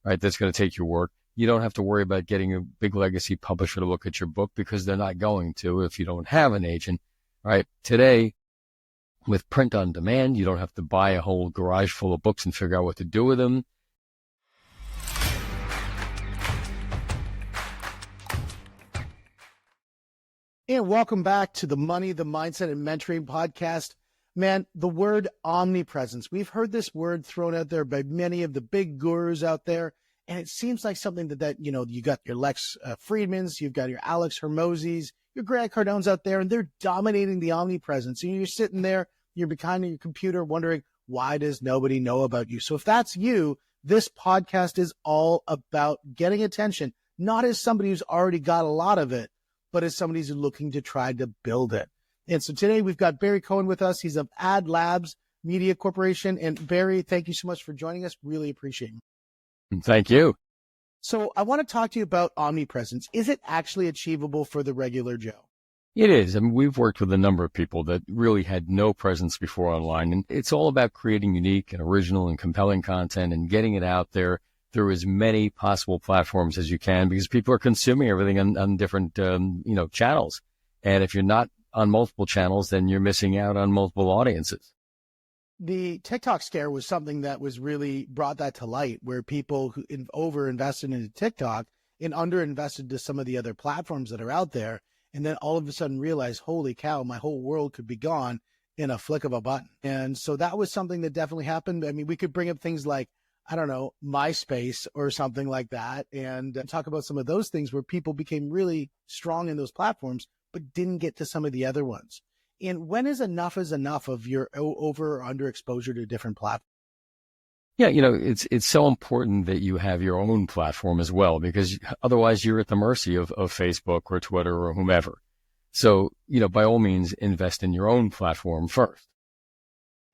right, that's going to take your work. You don't have to worry about getting a big legacy publisher to look at your book because they're not going to if you don't have an agent, right? Today, with print on demand, you don't have to buy a whole garage full of books and figure out what to do with them. And welcome back to the Money, the Mindset, and Mentoring podcast. Man, the word omnipresence. We've heard this word thrown out there by many of the big gurus out there. And it seems like something that you got your Lex Friedmans, you've got your Alex Hermosis, your Grant Cardones out there, and they're dominating the omnipresence. And you're sitting there, you're behind your computer wondering, why does nobody know about you? So if that's you, this podcast is all about getting attention, not as somebody who's already got a lot of it, but as somebody who's looking to try to build it. And so today we've got Barry Cohen with us. He's of Ad Labs Media Corporation. And Barry, thank you so much for joining us. Really appreciate it. Thank you. So I want to talk to you about omnipresence. Is it actually achievable for the regular Joe? It is. I mean, we've worked with a number of people that really had no presence before online. And it's all about creating unique and original and compelling content and getting it out there through as many possible platforms as you can, because people are consuming everything on different, channels. And if you're not on multiple channels, then you're missing out on multiple audiences. The TikTok scare was something that was really brought that to light, where people who over-invested into TikTok and under-invested to some of the other platforms that are out there, and then all of a sudden realized, holy cow, my whole world could be gone in a flick of a button. And so that was something that definitely happened. I mean, we could bring up things like, I don't know, MySpace or something like that, and talk about some of those things where people became really strong in those platforms, but didn't get to some of the other ones. And when is enough of your over or under exposure to different platforms? Yeah, it's so important that you have your own platform as well, because otherwise you're at the mercy of Facebook or Twitter or whomever. So, by all means, invest in your own platform first.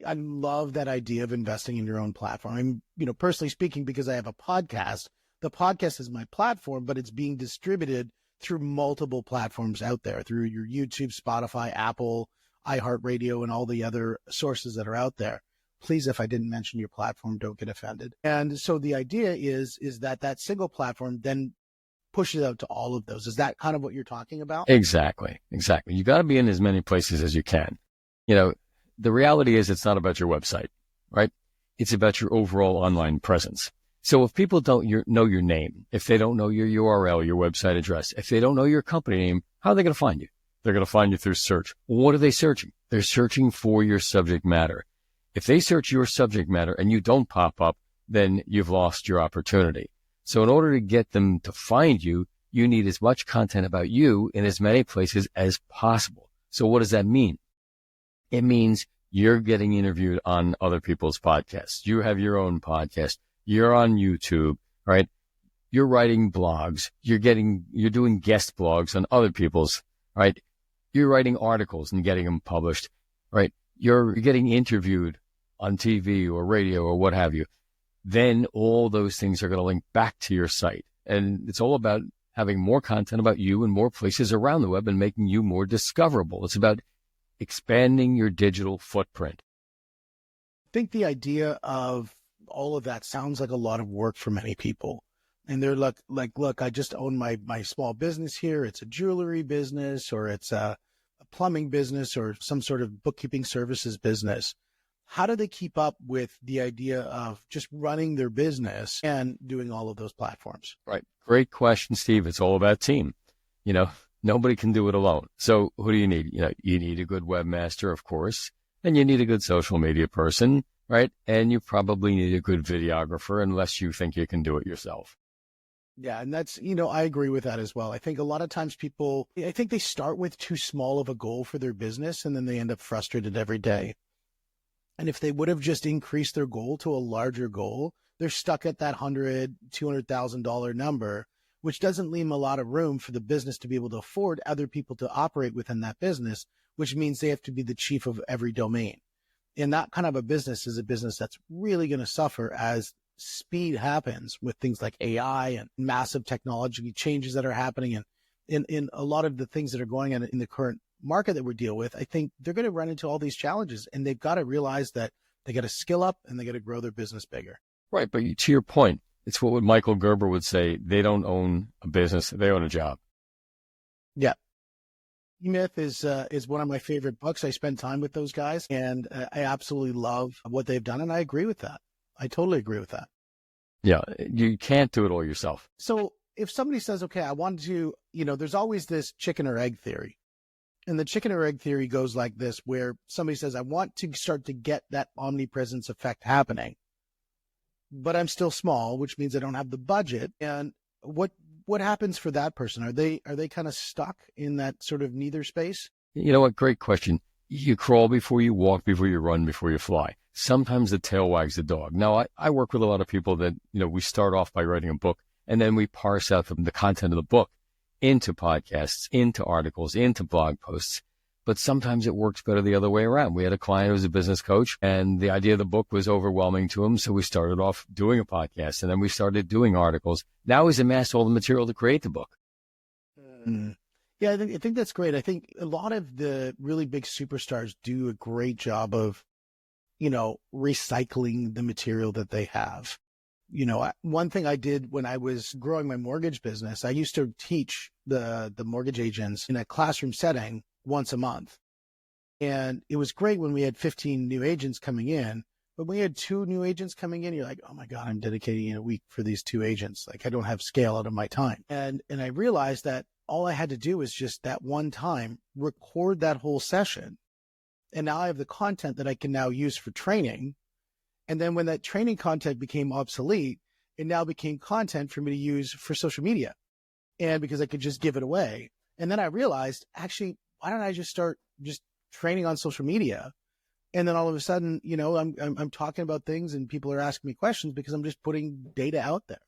I love that idea of investing in your own platform. I'm, personally speaking, because I have a podcast, the podcast is my platform, but it's being distributed through multiple platforms out there, through your YouTube, Spotify, Apple, iHeartRadio, and all the other sources that are out there. Please, if I didn't mention your platform, don't get offended. And so the idea is that single platform then pushes out to all of those. Is that kind of what you're talking about? Exactly. You got to be in as many places as you can. The reality is it's not about your website, right? It's about your overall online presence. So if people don't know your name, if they don't know your URL, your website address, if they don't know your company name, how are they going to find you? They're going to find you through search. What are they searching? They're searching for your subject matter. If they search your subject matter and you don't pop up, then you've lost your opportunity. So in order to get them to find you, you need as much content about you in as many places as possible. So what does that mean? It means you're getting interviewed on other people's podcasts. You have your own podcast. You're on YouTube, right? You're writing blogs. You're doing guest blogs on other people's, right? You're writing articles and getting them published, right? You're getting interviewed on TV or radio or what have you. Then all those things are going to link back to your site. And it's all about having more content about you in more places around the web and making you more discoverable. It's about expanding your digital footprint. I think the idea of all of that sounds like a lot of work for many people. And they're like, look, I just own my small business here. It's a jewelry business, or it's a plumbing business, or some sort of bookkeeping services business. How do they keep up with the idea of just running their business and doing all of those platforms? Right. Great question, Steve. It's all about team. Nobody can do it alone. So who do you need? You need a good webmaster, of course, and you need a good social media person, right? And you probably need a good videographer, unless you think you can do it yourself. Yeah. And that's, I agree with that as well. I think a lot of times I think they start with too small of a goal for their business, and then they end up frustrated every day. And if they would have just increased their goal to a larger goal, they're stuck at that $100,000, $200,000 number, which doesn't leave them a lot of room for the business to be able to afford other people to operate within that business, which means they have to be the chief of every domain. And that kind of a business is a business that's really going to suffer as speed happens with things like AI and massive technology changes that are happening. And in a lot of the things that are going on in the current market that we deal with, I think they're going to run into all these challenges, and they've got to realize that they got to skill up and they got to grow their business bigger. Right. But to your point, It's what Michael Gerber would say. They don't own a business. They own a job. Yeah. E-Myth is one of my favorite books. I spend time with those guys, and I absolutely love what they've done. And I agree with that. I totally agree with that. Yeah. You can't do it all yourself. So if somebody says, okay, I want to, there's always this chicken or egg theory. And the chicken or egg theory goes like this, where somebody says, I want to start to get that omnipresence effect happening, but I'm still small, which means I don't have the budget. And what happens for that person? Are they kind of stuck in that sort of neither space? You know what? Great question. You crawl before you walk, before you run, before you fly. Sometimes the tail wags the dog. Now, I work with a lot of people that, we start off by writing a book, and then we parse out the content of the book into podcasts, into articles, into blog posts. But sometimes it works better the other way around. We had a client who was a business coach, and the idea of the book was overwhelming to him. So we started off doing a podcast, and then we started doing articles. Now he's amassed all the material to create the book. Yeah, I think that's great. I think a lot of the really big superstars do a great job of, recycling the material that they have. One thing I did when I was growing my mortgage business, I used to teach the mortgage agents in a classroom setting once a month. And it was great when we had 15 new agents coming in, but when we had 2 new agents coming in, you're like, oh my God, I'm dedicating a week for these 2 agents. Like, I don't have scale out of my time. And I realized that all I had to do was just that one time record that whole session. And now I have the content that I can now use for training. And then when that training content became obsolete, it now became content for me to use for social media. And because I could just give it away. And then I realized, actually, why don't I just start just training on social media? And then all of a sudden, I'm talking about things and people are asking me questions because I'm just putting data out there.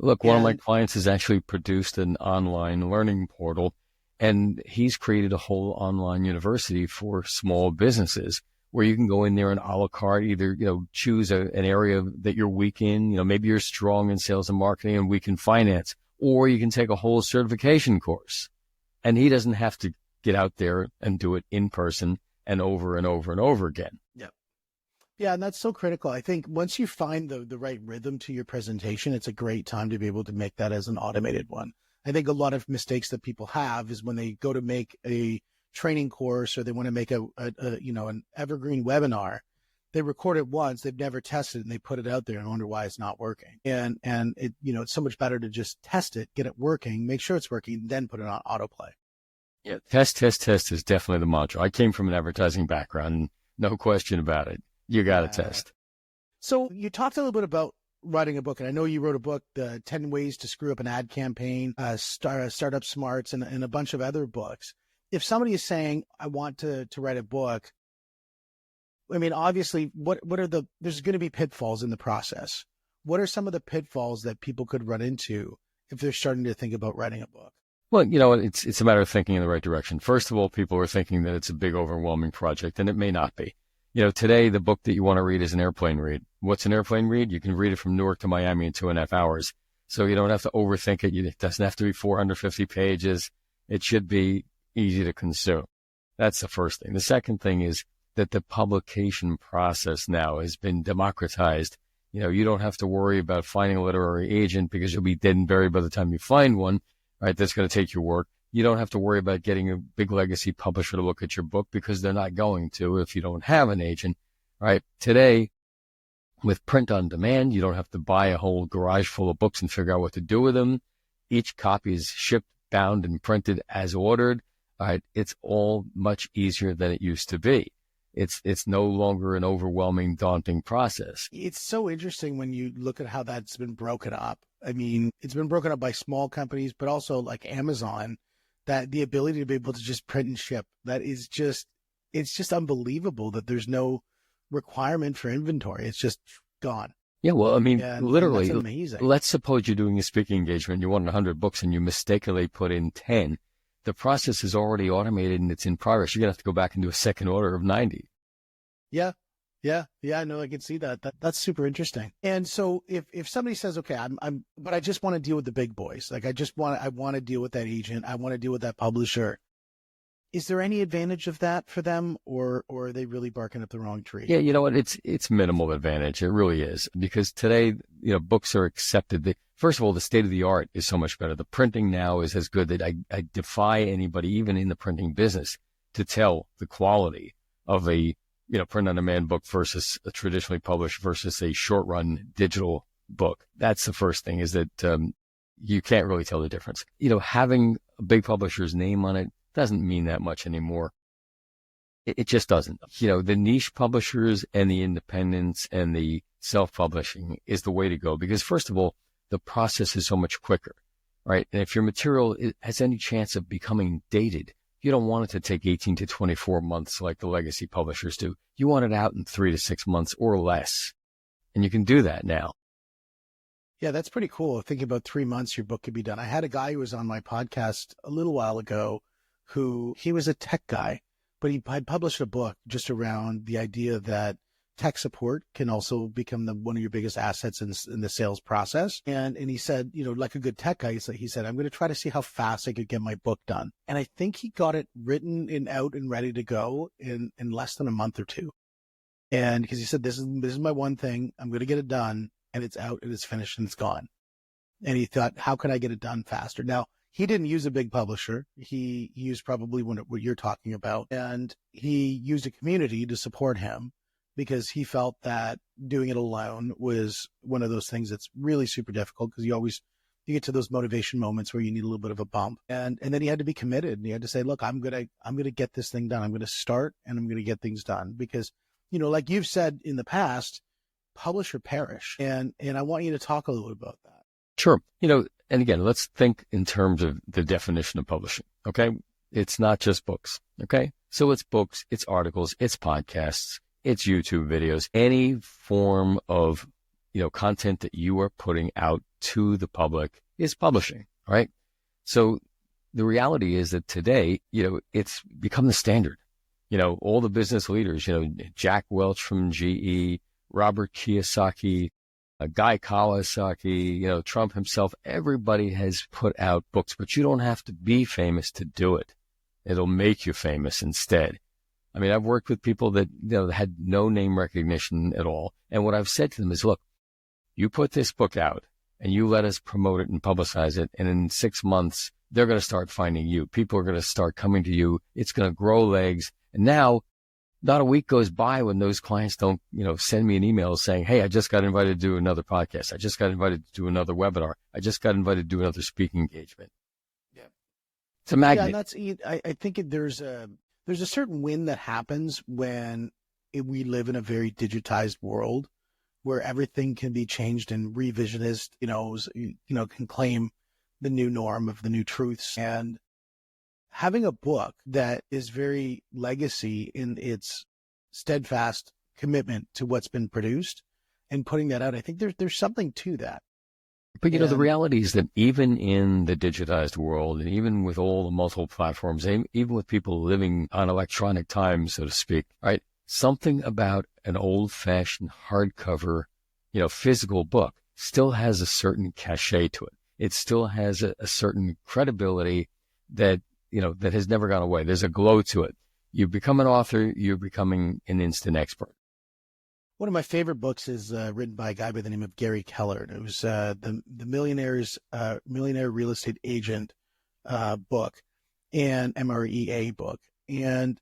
Look, one of my clients has actually produced an online learning portal, and he's created a whole online university for small businesses where you can go in there and a la carte, either, choose an area that you're weak in, maybe you're strong in sales and marketing and weak in finance, or you can take a whole certification course. And he doesn't have to get out there and do it in person and over and over and over again. Yeah, and that's so critical. I think once you find the right rhythm to your presentation, it's a great time to be able to make that as an automated one. I think a lot of mistakes that people have is when they go to make a training course or they want to make an evergreen webinar, they record it once, they've never tested it, and they put it out there and wonder why it's not working. And it, it's so much better to just test it, get it working, make sure it's working, then put it on autoplay. Yeah, test is definitely the mantra. I came from an advertising background, no question about it. You got to test. So you talked a little bit about writing a book, and I know you wrote a book, 10 Ways to Screw Up an Ad Campaign, Startup Smarts, and a bunch of other books. If somebody is saying, I want to write a book, I mean, obviously, there's going to be pitfalls in the process. What are some of the pitfalls that people could run into if they're starting to think about writing a book? Well, it's a matter of thinking in the right direction. First of all, people are thinking that it's a big, overwhelming project, and it may not be. Today, the book that you want to read is an airplane read. What's an airplane read? You can read it from Newark to Miami in 2.5 hours. So you don't have to overthink it. It doesn't have to be 450 pages. It should be easy to consume. That's the first thing. The second thing is that the publication process now has been democratized. You don't have to worry about finding a literary agent because you'll be dead and buried by the time you find one, right? That's going to take your work. You don't have to worry about getting a big legacy publisher to look at your book because they're not going to if you don't have an agent, right? Today, with print on demand, you don't have to buy a whole garage full of books and figure out what to do with them. Each copy is shipped, bound, and printed as ordered. Right? It's all much easier than it used to be. It's no longer an overwhelming, daunting process. It's so interesting when you look at how that's been broken up. I mean, it's been broken up by small companies, but also like Amazon, that the ability to be able to just print and ship, it's just unbelievable that there's no requirement for inventory. It's just gone. Yeah, well, I mean, literally, that's amazing. Let's suppose you're doing a speaking engagement, you want 100 books and you mistakenly put in 10. The process is already automated and it's in progress. You're going to have to go back and do a second order of 90. Yeah. No, I can see that. That's super interesting. And so if somebody says, okay, but I just want to deal with the big boys. Like I want to deal with that agent. I want to deal with that publisher. Is there any advantage of that for them, or are they really barking up the wrong tree? Yeah, you know what? It's minimal advantage. It really is, because today, books are accepted. First of all, the state of the art is so much better. The printing now is as good that I defy anybody, even in the printing business, to tell the quality of a print on demand book versus a traditionally published versus a short run digital book. That's the first thing, is that you can't really tell the difference. Having a big publisher's name on it doesn't mean that much anymore. It just doesn't. The niche publishers and the independents and the self-publishing is the way to go, because first of all, the process is so much quicker, right? And if your material has any chance of becoming dated, you don't want it to take 18 to 24 months like the legacy publishers do. You want it out in 3 to 6 months or less. And you can do that now. Yeah, that's pretty cool. Thinking about 3 months, your book could be done. I had a guy who was on my podcast a little while ago he was a tech guy, but he had published a book just around the idea that tech support can also become one of your biggest assets in the sales process. And he said, like a good tech guy, he said, I'm going to try to see how fast I could get my book done. And I think he got it written and out and ready to go in less than a month or two. And because he said, this is my one thing, I'm going to get it done, and it's out and it's finished and it's gone. And he thought, how can I get it done faster? Now, he didn't use a big publisher. He used probably what you're talking about. And he used a community to support him, because he felt that doing it alone was one of those things that's really super difficult, because you get to those motivation moments where you need a little bit of a bump. And then he had to be committed, and he had to say, look, I'm going to get this thing done. I'm going to start, and I'm going to get things done, because, like you've said in the past, publish or perish. And I want you to talk a little bit about that. Sure. And again, let's think in terms of the definition of publishing. Okay. It's not just books. Okay. So it's books, it's articles, it's podcasts, it's YouTube videos, any form of, content that you are putting out to the public is publishing. Right. So the reality is that today, it's become the standard. All the business leaders, Jack Welch from GE, Robert Kiyosaki, Guy Kawasaki, Trump himself, everybody has put out books, but you don't have to be famous to do it. It'll make you famous instead. I mean, I've worked with people that, had no name recognition at all. And what I've said to them is, look, you put this book out and you let us promote it and publicize it. And in 6 months, they're going to start finding you. People are going to start coming to you. It's going to grow legs. And now, not a week goes by when those clients don't, send me an email saying, hey, I just got invited to do another podcast. I just got invited to do another webinar. I just got invited to do another speaking engagement. Yeah. It's a magnet. Yeah, I think there's a certain win that happens when we live in a very digitized world where everything can be changed, and revisionist, can claim the new norm of the new truths. And having a book that is very legacy in its steadfast commitment to what's been produced and putting that out, I think there's something to that. But, the reality is that even in the digitized world, and even with all the multiple platforms, even with people living on electronic time, so to speak, right? Something about an old-fashioned hardcover, physical book still has a certain cachet to it. It still has a certain credibility that that has never gone away. There's a glow to it. You become an author, you're becoming an instant expert. One of my favorite books is written by a guy by the name of Gary Keller. It was the Millionaire Real Estate Agent book, and MREA book. And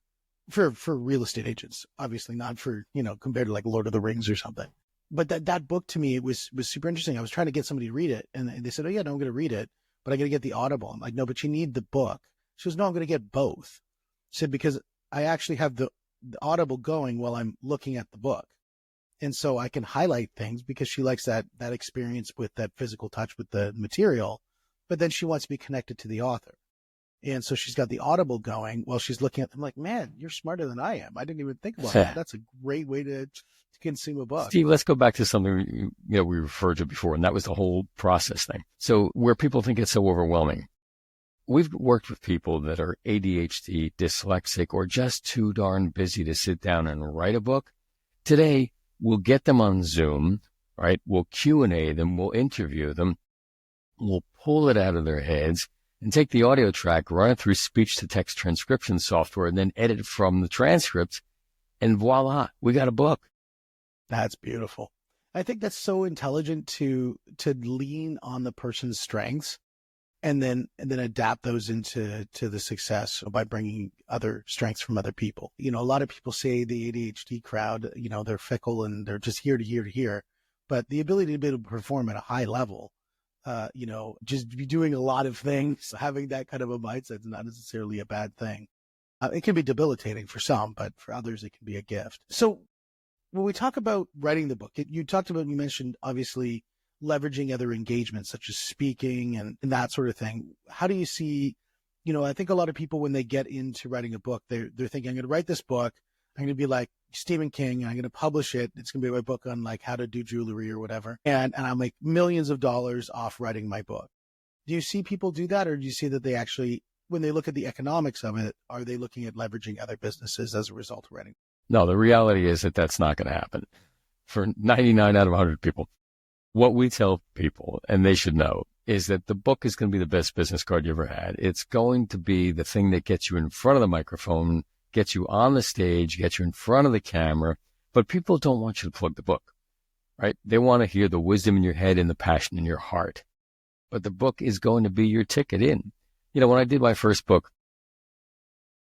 for real estate agents, obviously not for, compared to like Lord of the Rings or something. But that book to me was super interesting. I was trying to get somebody to read it, and they said, oh yeah, no, I'm going to read it, but I got to get the Audible. I'm like, no, but you need the book. She goes, no, I'm going to get both. She said, because I actually have the Audible going while I'm looking at the book. And so I can highlight things, because she likes that experience with that physical touch with the material, but then she wants to be connected to the author. And so she's got the Audible going while she's looking at them. Like, man, you're smarter than I am. I didn't even think about that. That's a great way to consume a book. Steve, let's go back to something we referred to before, and that was the whole process thing. So where people think it's so overwhelming, we've worked with people that are ADHD, dyslexic, or just too darn busy to sit down and write a book. Today, we'll get them on Zoom, right? We'll Q&A them. We'll interview them. We'll pull it out of their heads. and take the audio track, run it through speech-to-text transcription software, and then edit from the transcripts, and voila, we got a book. That's beautiful. I think that's so intelligent to lean on the person's strengths and then adapt those into the success by bringing other strengths from other people. You know, a lot of people say the ADHD crowd, you know, they're fickle and they're just here to here to here, but the ability to be able to perform at a high level, you know, just be doing a lot of things, having that kind of a mindset is not necessarily a bad thing. It can be debilitating for some, but for others, it can be a gift. So when we talk about writing the book, you mentioned obviously leveraging other engagements such as speaking and that sort of thing. How do you see, you know, I think a lot of people, when they get into writing a book, they're thinking, I'm going to write this book. I'm going to be like Stephen King. I'm going to publish it. It's going to be my book on like how to do jewelry or whatever. And I'll make millions of dollars off writing my book. Do you see people do that? Or do you see that they actually, when they look at the economics of it, are they looking at leveraging other businesses as a result of writing? No, the reality is that that's not going to happen for 99 out of 100 people. What we tell people, and they should know, is that the book is going to be the best business card you ever had. It's going to be the thing that gets you in front of the microphone, gets you on the stage, gets you in front of the camera. But people don't want you to plug the book, right? They want to hear the wisdom in your head and the passion in your heart. But the book is going to be your ticket in. You know, when I did my first book,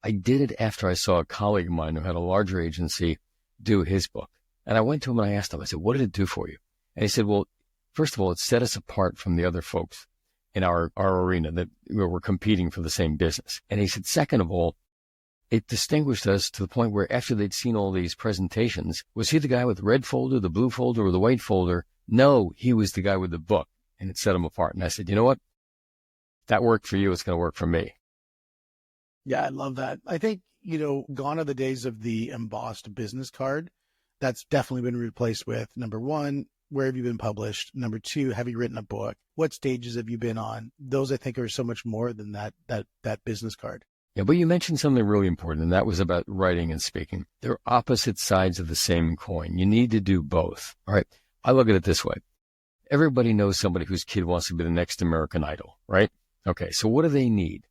I did it after I saw a colleague of mine who had a larger agency do his book. And I went to him and I asked him, I said, what did it do for you? And he said, well, first of all, it set us apart from the other folks in our arena that we're competing for the same business. And he said, second of all, it distinguished us to the point where after they'd seen all these presentations, was he the guy with the red folder, the blue folder, or the white folder? No, he was the guy with the book. And it set him apart. And I said, you know what? That worked for you. It's going to work for me. Yeah, I love that. I think, you know, gone are the days of the embossed business card. That's definitely been replaced with, number one, where have you been published? Number two, have you written a book? What stages have you been on? Those, I think, are so much more than that business card. Yeah, but you mentioned something really important, and that was about writing and speaking. They're opposite sides of the same coin. You need to do both. All right. I look at it this way. Everybody knows somebody whose kid wants to be the next American Idol, right? Okay. So what do they need?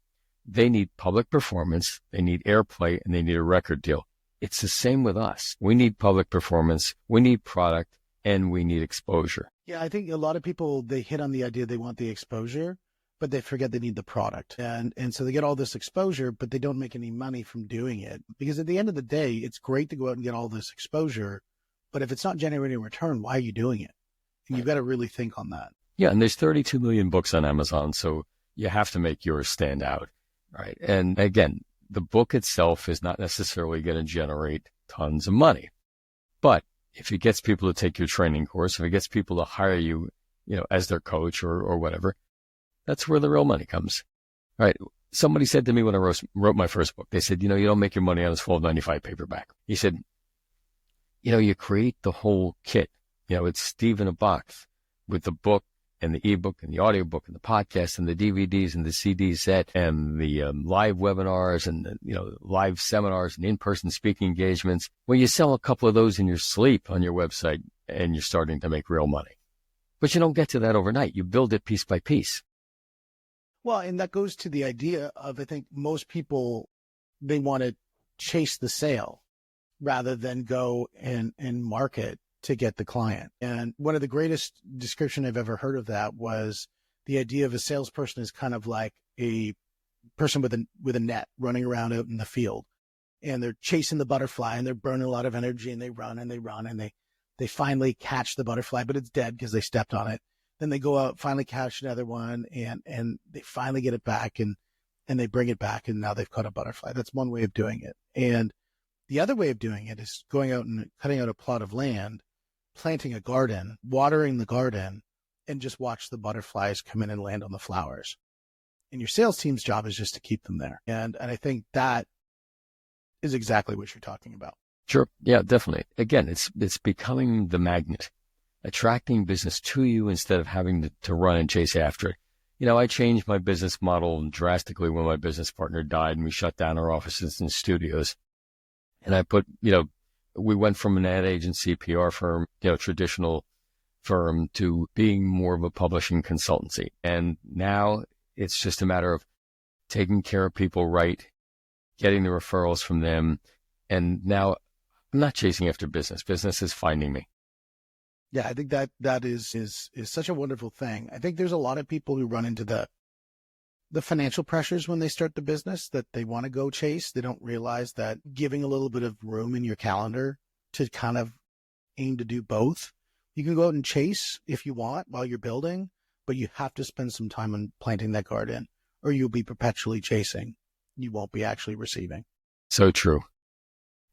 They need public performance, they need airplay, and they need a record deal. It's the same with us. We need public performance, we need product, and we need exposure. Yeah, I think a lot of people, they hit on the idea they want the exposure, but they forget they need the product. And so they get all this exposure, but they don't make any money from doing it. Because at the end of the day, it's great to go out and get all this exposure, but if it's not generating a return, why are you doing it? And you've got to really think on that. Yeah, and there's 32 million books on Amazon, so you have to make yours stand out. Right. And again, the book itself is not necessarily going to generate tons of money. But if it gets people to take your training course, if it gets people to hire you, you know, as their coach or whatever, that's where the real money comes. Right. Somebody said to me when I wrote my first book, they said, you know, you don't make your money on this $12.95 paperback. He said, you know, you create the whole kit. You know, it's Steve in a box with the book and the ebook and the audiobook and the podcast and the DVDs and the CD set and the live webinars and the, you know, live seminars and in-person speaking engagements. Well, you sell a couple of those in your sleep on your website and you're starting to make real money. But you don't get to that overnight. You build it piece by piece. Well, and that goes to the idea of, I think most people, they want to chase the sale rather than go and market to get the client. And one of the greatest description I've ever heard of that was the idea of a salesperson is kind of like a person with a net running around out in the field, and they're chasing the butterfly and they're burning a lot of energy and they run and they finally catch the butterfly, but it's dead because they stepped on it. Then they go out, finally catch another one and they finally get it back and they bring it back and now they've caught a butterfly. That's one way of doing it. And the other way of doing it is going out and cutting out a plot of land, planting a garden, watering the garden, and just watch the butterflies come in and land on the flowers. And your sales team's job is just to keep them there. And I think that is exactly what you're talking about. Sure. Yeah, definitely. Again, it's becoming the magnet, attracting business to you instead of having to run and chase after it. You know, I changed my business model drastically when my business partner died and we shut down our offices and studios. And I put, you know, we went from an ad agency, PR firm, you know, traditional firm to being more of a publishing consultancy. And now it's just a matter of taking care of people right, getting the referrals from them. And now I'm not chasing after business. Business is finding me. Yeah, I think that is such a wonderful thing. I think there's a lot of people who run into the financial pressures when they start the business that they want to go chase. They don't realize that giving a little bit of room in your calendar to kind of aim to do both. You can go out and chase if you want while you're building, but you have to spend some time on planting that garden, or you'll be perpetually chasing. You won't be actually receiving. So true.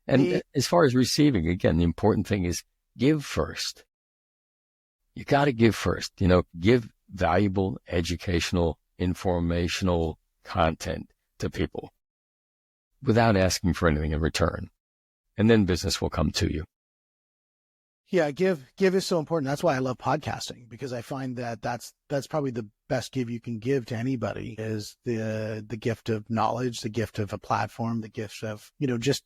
And as far as receiving, again, the important thing is give first. You got to give first, give valuable, educational, informational content to people without asking for anything in return. And then business will come to you. Yeah, give is so important. That's why I love podcasting, because I find that that's probably the best give you can give to anybody is the gift of knowledge, the gift of a platform, the gift of, just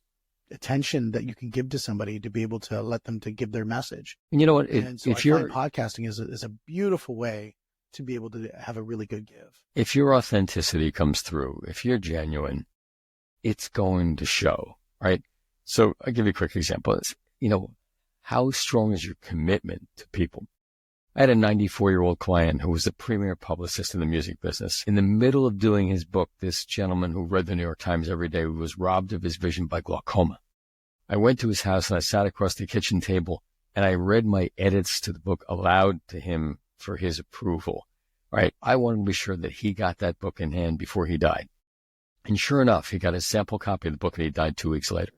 attention that you can give to somebody to be able to let them to give their message. And you know what? And so I find podcasting is a beautiful way to be able to have a really good give. If your authenticity comes through, if you're genuine, it's going to show, right? So I'll give you a quick example. It's, how strong is your commitment to people? I had a 94-year-old client who was a premier publicist in the music business. In the middle of doing his book, this gentleman who read the New York Times every day was robbed of his vision by glaucoma. I went to his house and I sat across the kitchen table and I read my edits to the book aloud to him for his approval. Right? I wanted to be sure that he got that book in hand before he died. And sure enough, he got a sample copy of the book and he died 2 weeks later.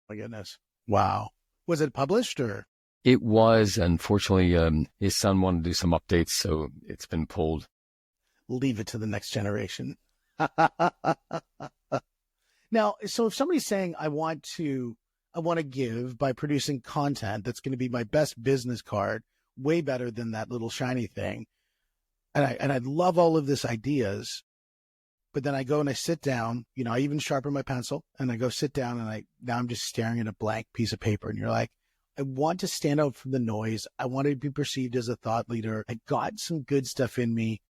My goodness. Wow. Was it published or? It was. Unfortunately, his son wanted to do some updates, so it's been pulled. Leave it to the next generation. Now, so if somebody's saying, I want to give by producing content that's going to be my best business card, way better than that little shiny thing. And I love all of these ideas, but then I go and I sit down, I even sharpen my pencil and I go sit down and now I'm just staring at a blank piece of paper. And you're like, I want to stand out from the noise. I want to be perceived as a thought leader. I got some good stuff in me,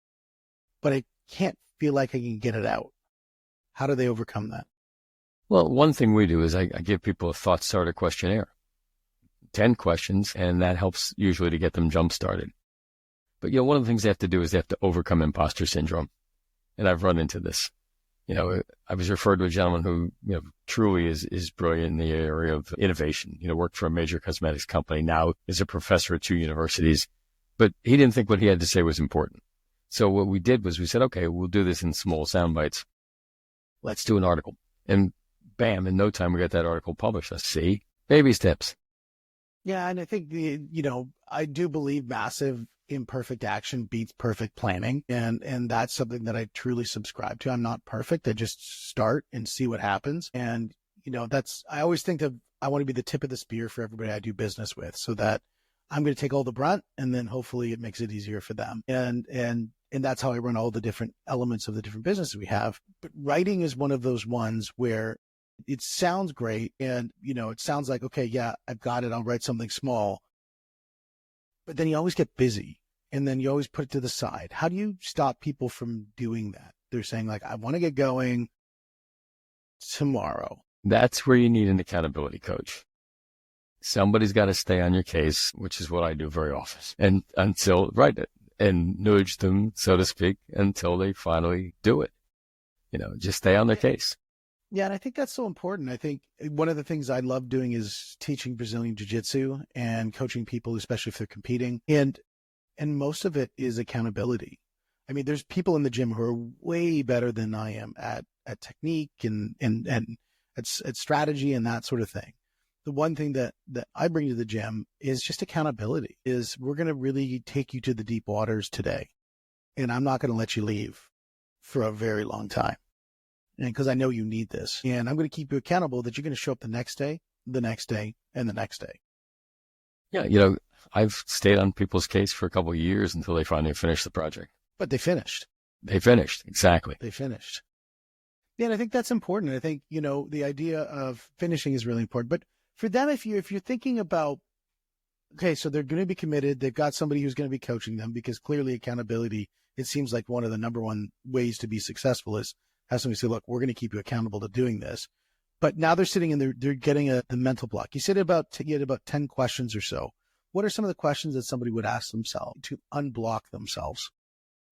but I can't feel like I can get it out. How do they overcome that? Well, one thing we do is I give people a thought starter questionnaire, 10 questions, and that helps usually to get them jump started. But, one of the things they have to do is they have to overcome imposter syndrome. And I've run into this. I was referred to a gentleman who, truly is brilliant in the area of innovation, worked for a major cosmetics company, now is a professor at 2 universities, but he didn't think what he had to say was important. So what we did was we said, okay, we'll do this in small sound bites. Let's do an article. And bam, in no time we got that article published. Let's see, baby steps. Yeah. And I think I do believe massive imperfect action beats perfect planning. And that's something that I truly subscribe to. I'm not perfect. I just start and see what happens. And, I always think that I want to be the tip of the spear for everybody I do business with, so that I'm going to take all the brunt and then hopefully it makes it easier for them. And that's how I run all the different elements of the different businesses we have. But writing is one of those ones where it sounds great. And, it sounds like, okay, yeah, I've got it. I'll write something small. But then you always get busy and then you always put it to the side. How do you stop people from doing that? They're saying like, I want to get going tomorrow. That's where you need an accountability coach. Somebody's got to stay on your case, which is what I do very often. And and nudge them, so to speak, until they finally do it. Just stay on their case. Yeah, and I think that's so important. I think one of the things I love doing is teaching Brazilian Jiu-Jitsu and coaching people, especially if they're competing. And most of it is accountability. I mean, there's people in the gym who are way better than I am at technique and at strategy and that sort of thing. The one thing that I bring to the gym is just accountability. Is we're going to really take you to the deep waters today, and I'm not going to let you leave for a very long time. And because I know you need this, and I'm going to keep you accountable that you're going to show up the next day, and the next day. Yeah. I've stayed on people's case for a couple of years until they finally finished the project. But they finished. Exactly. They finished. Yeah, and I think that's important. I think, the idea of finishing is really important. But for them, if you're thinking about, okay, so they're going to be committed, they've got somebody who's going to be coaching them, because clearly accountability it seems like one of the number one ways to be successful is have somebody say, look, we're going to keep you accountable to doing this. But now they're sitting and they're getting the mental block. You said you had about 10 questions or so. What are some of the questions that somebody would ask themselves to unblock themselves?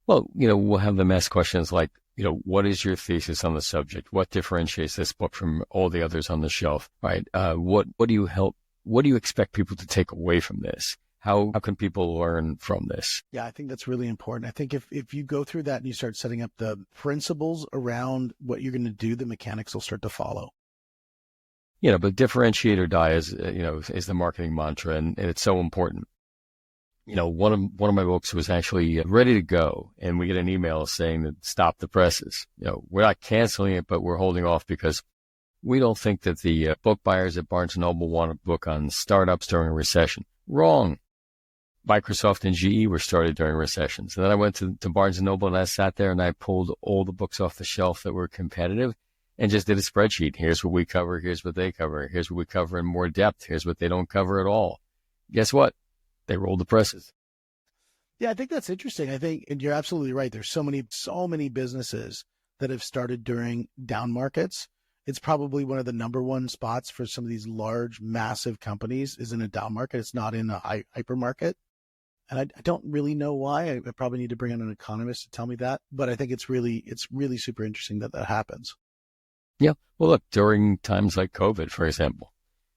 Well, we'll have them ask questions like, what is your thesis on the subject? What differentiates this book from all the others on the shelf, right? What do you expect people to take away from this? How can people learn from this? Yeah, I think that's really important. I think if you go through that and you start setting up the principles around what you're going to do, the mechanics will start to follow. But differentiate or die is the marketing mantra, and it's so important. One of my books was actually ready to go, and we get an email saying that stop the presses. We're not canceling it, but we're holding off because we don't think that the book buyers at Barnes & Noble want a book on startups during a recession. Wrong. Microsoft and GE were started during recessions. And then I went to Barnes & Noble and I sat there and I pulled all the books off the shelf that were competitive and just did a spreadsheet. Here's what we cover. Here's what they cover. Here's what we cover in more depth. Here's what they don't cover at all. Guess what? They rolled the presses. Yeah, I think that's interesting. I think, and you're absolutely right. There's so many businesses that have started during down markets. It's probably one of the number one spots for some of these large, massive companies is in a down market. It's not in a hyper market. And I don't really know why. I probably need to bring in an economist to tell me that. But I think it's really super interesting that happens. Yeah. Well, look, during times like COVID, for example,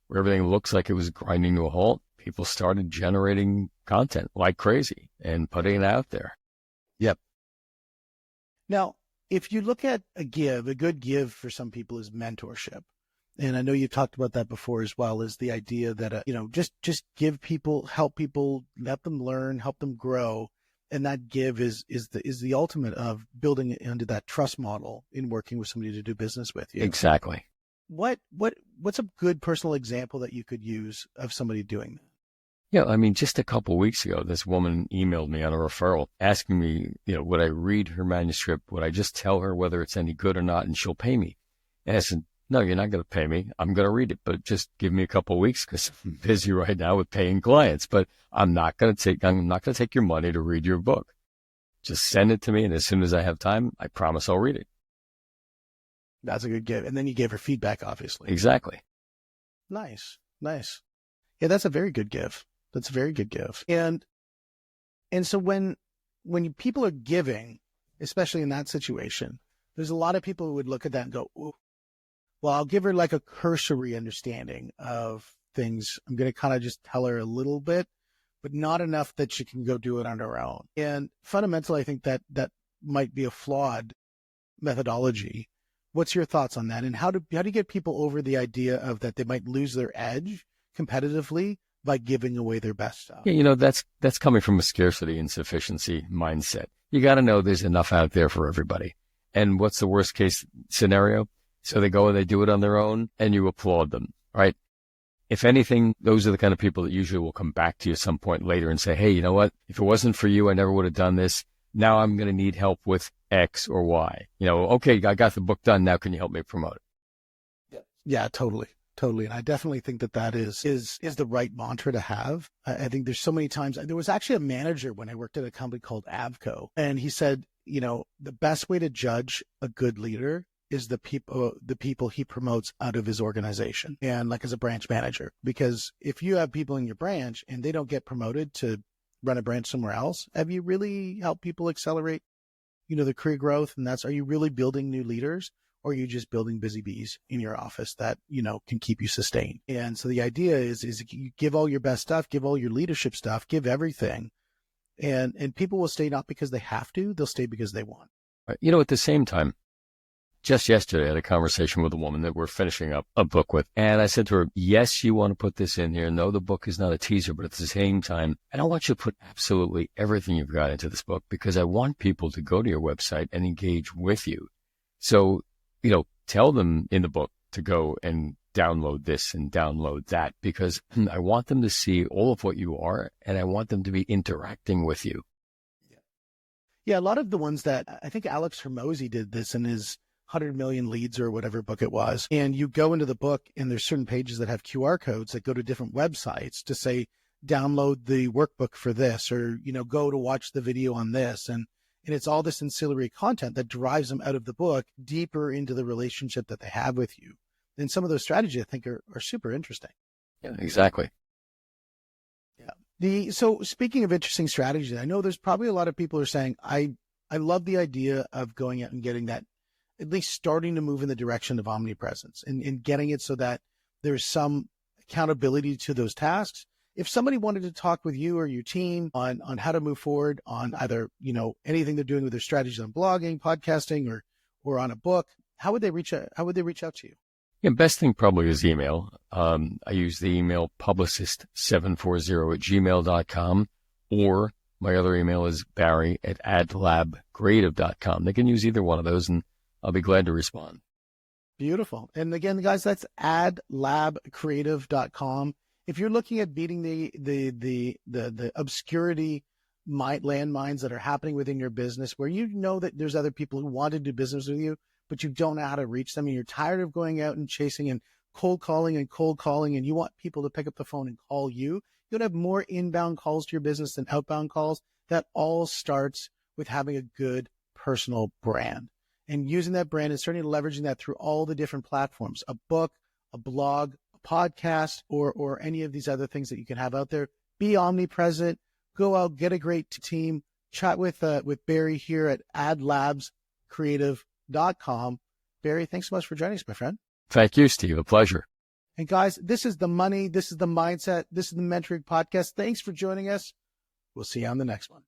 where everything looks like it was grinding to a halt, people started generating content like crazy and putting it out there. Yep. Now, if you look at a good give for some people is mentorship. And I know you've talked about that before as well, is the idea that, just give people, help people, let them learn, help them grow. And that give is the ultimate of building into that trust model in working with somebody to do business with you. Exactly. What's a good personal example that you could use of somebody doing that? Yeah, I mean, just a couple of weeks ago, this woman emailed me on a referral asking me, would I read her manuscript? Would I just tell her whether it's any good or not and she'll pay me? And I said, no, you're not going to pay me. I'm going to read it, but just give me a couple of weeks because I'm busy right now with paying clients. But I'm not going to take your money to read your book. Just send it to me, and as soon as I have time, I promise I'll read it. That's a good give. And then you gave her feedback, obviously. Exactly. Nice. Yeah, that's a very good give. That's a very good give. And so when people are giving, especially in that situation, there's a lot of people who would look at that and go, ooh, well, I'll give her like a cursory understanding of things. I'm going to kind of just tell her a little bit, but not enough that she can go do it on her own. And fundamentally, I think that might be a flawed methodology. What's your thoughts on that? And how do you get people over the idea of that they might lose their edge competitively by giving away their best stuff? Yeah, that's coming from a scarcity and sufficiency mindset. You got to know there's enough out there for everybody. And what's the worst case scenario? So they go and they do it on their own and you applaud them, right? If anything, those are the kind of people that usually will come back to you at some point later and say, hey, you know what? If it wasn't for you, I never would have done this. Now I'm going to need help with X or Y. Okay, I got the book done. Now can you help me promote it? Yeah, totally. And I definitely think that is the right mantra to have. I think there's so many times. There was actually a manager when I worked at a company called Avco, and he said, the best way to judge a good leader is the people he promotes out of his organization, and like as a branch manager. Because if you have people in your branch and they don't get promoted to run a branch somewhere else, have you really helped people accelerate, the career growth? And are you really building new leaders, or are you just building busy bees in your office that, can keep you sustained? And so the idea is you give all your best stuff, give all your leadership stuff, give everything. And people will stay not because they have to, they'll stay because they want. At the same time, just yesterday, I had a conversation with a woman that we're finishing up a book with. And I said to her, yes, you want to put this in here. No, the book is not a teaser, but at the same time, I don't want you to put absolutely everything you've got into this book because I want people to go to your website and engage with you. So, tell them in the book to go and download this and download that because I want them to see all of what you are and I want them to be interacting with you. Yeah, a lot of the ones that I think Alex Hormozy did this in his 100 million leads or whatever book it was. And you go into the book and there's certain pages that have QR codes that go to different websites to say, download the workbook for this, or, go to watch the video on this. And And it's all this ancillary content that drives them out of the book deeper into the relationship that they have with you. And some of those strategies I think are super interesting. Yeah, exactly. Yeah. So speaking of interesting strategies, I know there's probably a lot of people who are saying, I love the idea of going out and getting that, at least starting to move in the direction of omnipresence and getting it so that there's some accountability to those tasks. If somebody wanted to talk with you or your team on how to move forward on either, anything they're doing with their strategies on blogging, podcasting, or on a book, how would they reach out? How would they reach out to you? Yeah, best thing probably is email. I use the email publicist740@gmail.com, or my other email is barry@adlabcreative.com. They can use either one of those, and I'll be glad to respond. Beautiful. And again, guys, that's adlabcreative.com. If you're looking at beating the obscurity landmines that are happening within your business, where you know that there's other people who want to do business with you, but you don't know how to reach them, and you're tired of going out and chasing and cold calling, and you want people to pick up the phone and call you, you'll have more inbound calls to your business than outbound calls. That all starts with having a good personal brand and using that brand and starting leveraging that through all the different platforms, a book, a blog, a podcast, or any of these other things that you can have out there. Be omnipresent, go out, get a great team, chat with Barry here at adlabscreative.com. Barry, thanks so much for joining us, my friend. Thank you, Steve. A pleasure. And guys, this is the money. This is the mindset. This is the mentoring podcast. Thanks for joining us. We'll see you on the next one.